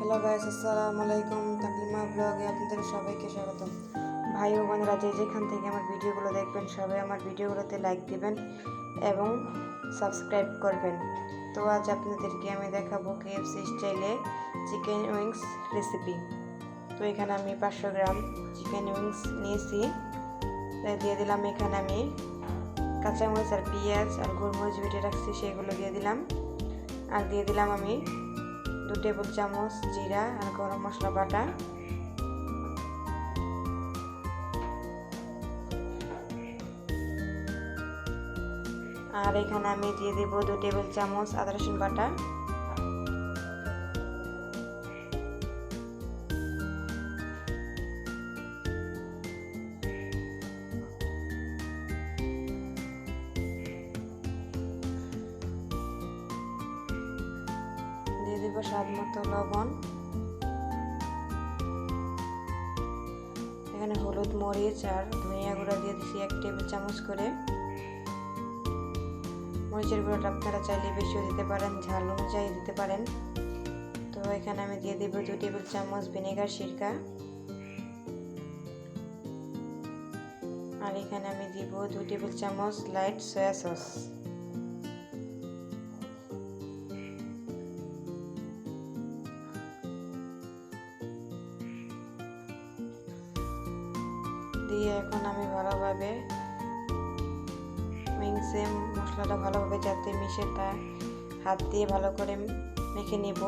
Hello guys, আসসালামু আলাইকুম। তাকলিমা ব্লগে আপনাদের সবাইকে স্বাগতম। ভাই ও বোনেরা যে যেখান থেকে আমার ভিডিওগুলো দেখবেন সবাই আমার ভিডিওগুলোতে লাইক দিবেন এবং সাবস্ক্রাইব করবেন। তো আজ আপনাদেরকে আমি দেখাবো কেএফসি স্টাইলে চিকেন উইংস রেসিপি। তো এখানে আমি 500 গ্রাম চিকেন উইংস নিয়েছি। দিয়ে দিলাম এখানে আমি কাঁচামরিচ আর পেঁয়াজ আর গোলমরিচ বেটে রাখছি, সেগুলো দিয়ে দিলাম। আর দিয়ে দিলাম আমি 2 টেবিল চামচ জিরা আর গরম মশলা বাটা। আর এখানে আমি দিয়ে দেব 2 টেবিল চামচ আদা রসুন বাটা। দিয়ে দেব স্বাদ মতো লবণ। এখানে হলুদ, মরিচ আর ধনিয়া গুঁড়া দিয়ে দিচ্ছি 1 টেবিল চামচ করে। মরিচের গুঁড়োটা আপনারা চাইলে বেশিও দিতে পারেন, ঝাল অনুযায়ী দিতে পারেন। তো এখানে আমি দিয়ে দেব 2 টেবিল চামচ ভিনেগার সিরকা। আর এখানে আমি দিব 2 টেবিল চামচ লাইট সয়া সস। দিয়ে এখন আমি ভালোভাবে উইংসে মশলাটা ভালোভাবে যাতে মিশে তা হাত দিয়ে ভালো করে মেখে নেব।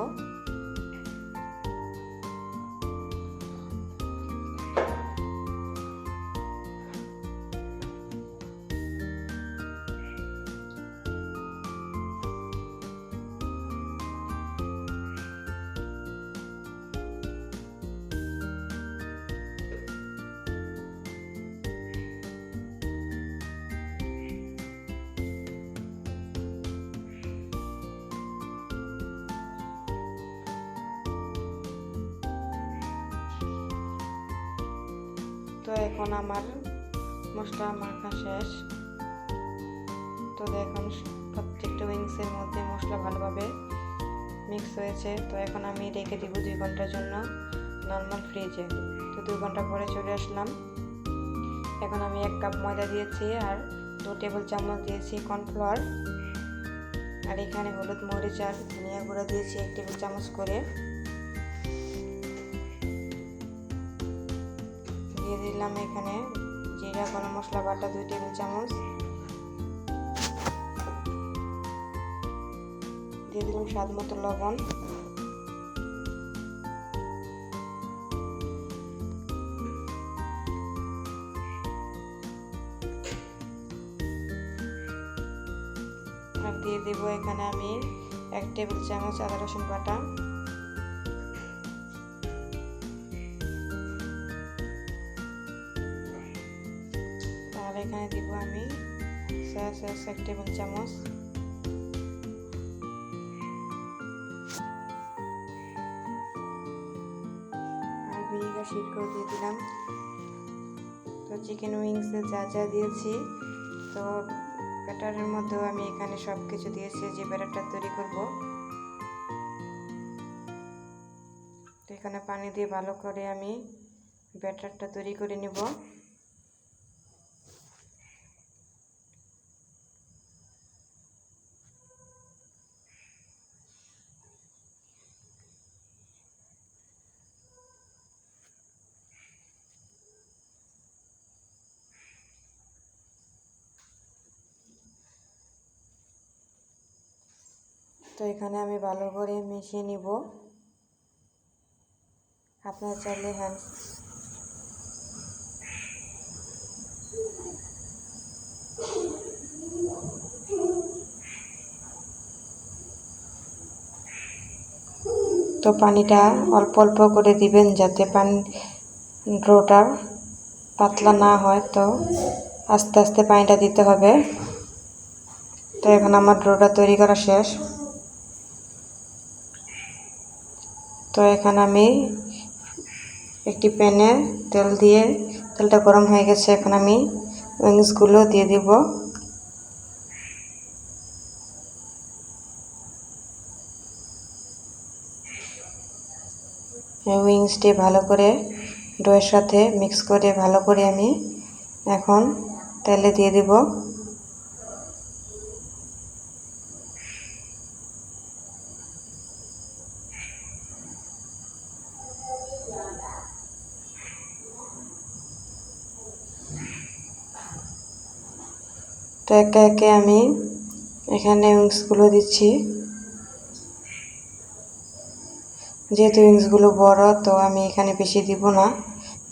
তো এখন আমার মশলা মাখা শেষ। তো দেখুন প্রত্যেকটা উইংসের মধ্যে মশলা ভালোভাবে মিক্স হয়েছে। তো এখন আমি রেখে দিব 2 ঘন্টার জন্য নর্মাল ফ্রিজে। তো 2 ঘন্টা পরে চলে আসলাম। এখন আমি 1 কাপ ময়দা দিয়েছি আর 2 টেবিল চামচ দিয়েছি কর্নফ্লাওয়ার। আর এখানে হলুদ, মরিচ আর ধনিয়া গুঁড়া দিয়েছি 1 টেবিল চামচ করে। দিয়ে দিলাম এখানে জিরা গরম মশলা বাটা 2 টেবিল চামচ। দিয়ে দিলাম স্বাদ মতো লবণ। আর দিয়ে দেব এখানে আমি 1 টেবিল চামচ আদা রসুন বাটা। আর এখানে দিব আমি সয়া সস 1 টেবিল চামচ। আর ভিনেগার সিরকাও দিয়ে দিলাম। তো চিকেন উইংসে যা যা দিয়েছি, তো ব্যাটারের মধ্যেও আমি এখানে সব কিছু দিয়েছি যে ব্যাটারটা তৈরি করব। তো এখানে পানি দিয়ে ভালো করে আমি ব্যাটারটা তৈরি করে নেব। তো এখানে আমি ভালো করে মিশিয়ে নিব। আপনারা চাইলে তো পানিটা অল্প অল্প করে দিবেন যাতে ডোটা পাতলা না হয়। তো আস্তে আস্তে পানিটা দিতে হবে। তো এখন আমার ডোটা তৈরি করা শেষ। তো এখানে আমি একটি প্যানে তেলটা গরম হয়ে গেছে। এখন আমি উইংসগুলো দিয়ে দিব। উইংসটি ভালো করে ডোয়ের সাথে মিক্স করে ভালো করে আমি এখন তেলে দিয়ে দিব। তো একে একে আমি এখানে উইংসগুলো দিচ্ছি। যেহেতু উইংসগুলো বড়, তো আমি এখানে বেশি দিব না,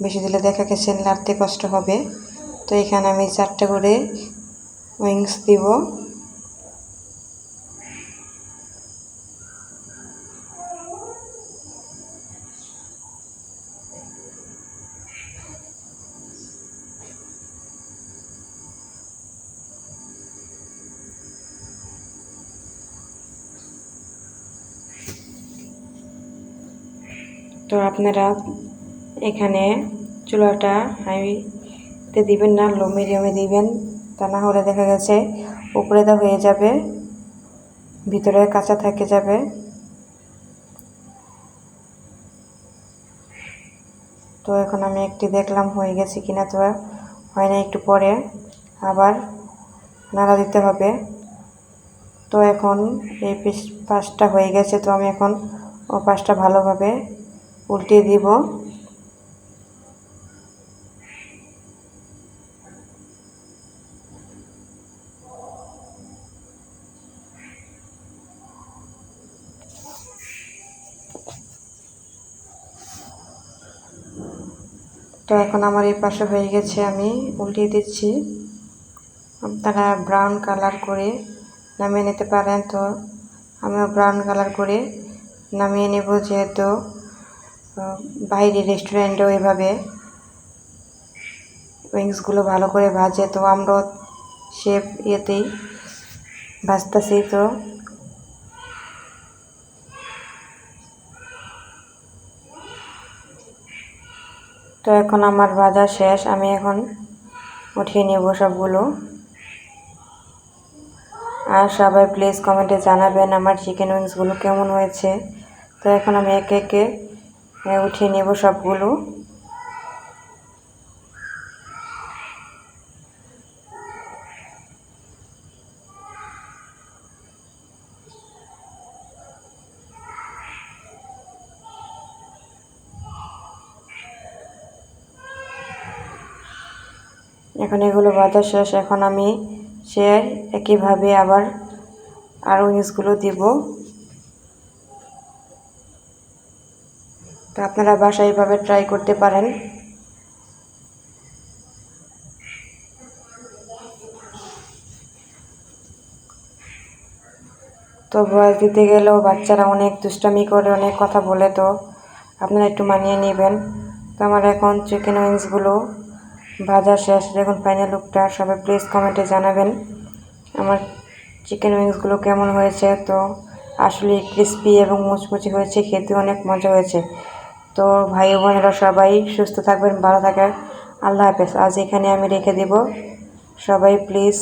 বেশি দিলে দেখা গেছে লাড়তে কষ্ট হবে। তো এখানে আমি 4টা করে উইংস দিব। তো আপনারা এখানে চুলাটা হাইতে দিবেন না, লো মিডিয়ামে দিবেন, তা না হলে দেখা গেছে উপরে দা হয়ে যাবে, ভিতরে কাঁচা থেকে যাবে। তো এখন আমি একটি দেখলাম হয়ে গেছে কিনা, তো হয় না, একটু পরে আবার নাড়া দিতে হবে। তো এখন এই পাশটা হয়ে গেছে, তো আমি এখন ও পাশটা ভালোভাবে উল্টিয়ে দিব। তো এখন আমার এই পাশে হয়ে গেছে, আমি উল্টিয়ে দিচ্ছি। আপনারা ব্রাউন কালার করে নামিয়ে নিতে পারেন। তো আমিও ব্রাউন কালার করে নামিয়ে নেব, যেহেতু বাইরে রেস্টুরেন্টেও এভাবে উইংসগুলো ভালো করে ভাজে, তো আমরা শেপ ইয়েতেই ভাজতেছি। তো এখন আমার ভাজা শেষ, আমি এখন উঠিয়ে নেব সবগুলো। আর সবাই প্লিজ কমেন্টে জানাবেন আমার চিকেন উইংসগুলো কেমন হয়েছে। তো এখন আমি একে একে উঠিয়ে নেব সবগুলো। এখন এগুলো ভাজা শেষ, এখন আমি একইভাবে আবার আর উইংসগুলো দিব। তো আপনারা বাসায় এইভাবে ট্রাই করতে পারেন। তো বয়স দিতে গেলেও বাচ্চারা অনেক দুষ্টামি করে, অনেক কথা বলে, তো আপনারা একটু মানিয়ে নেবেন। তো আমার এখন চিকেন উইংসগুলো ভাজা শেষ, দেখুন ফাইনাল লুকটা। সবাই প্লিজ কমেন্টে জানাবেন আমার চিকেন উইংসগুলো কেমন হয়েছে। তো আসলে ক্রিস্পি এবং মুচমুচে হয়েছে, খেতে অনেক মজা হয়েছে। তো ভাই বোনেরা সবাই সুস্থ থাকবেন, ভালো থাকবেন। আল্লাহ হাফেজ। আজ এখানে আমি রেখে দেব, সবাই প্লিজ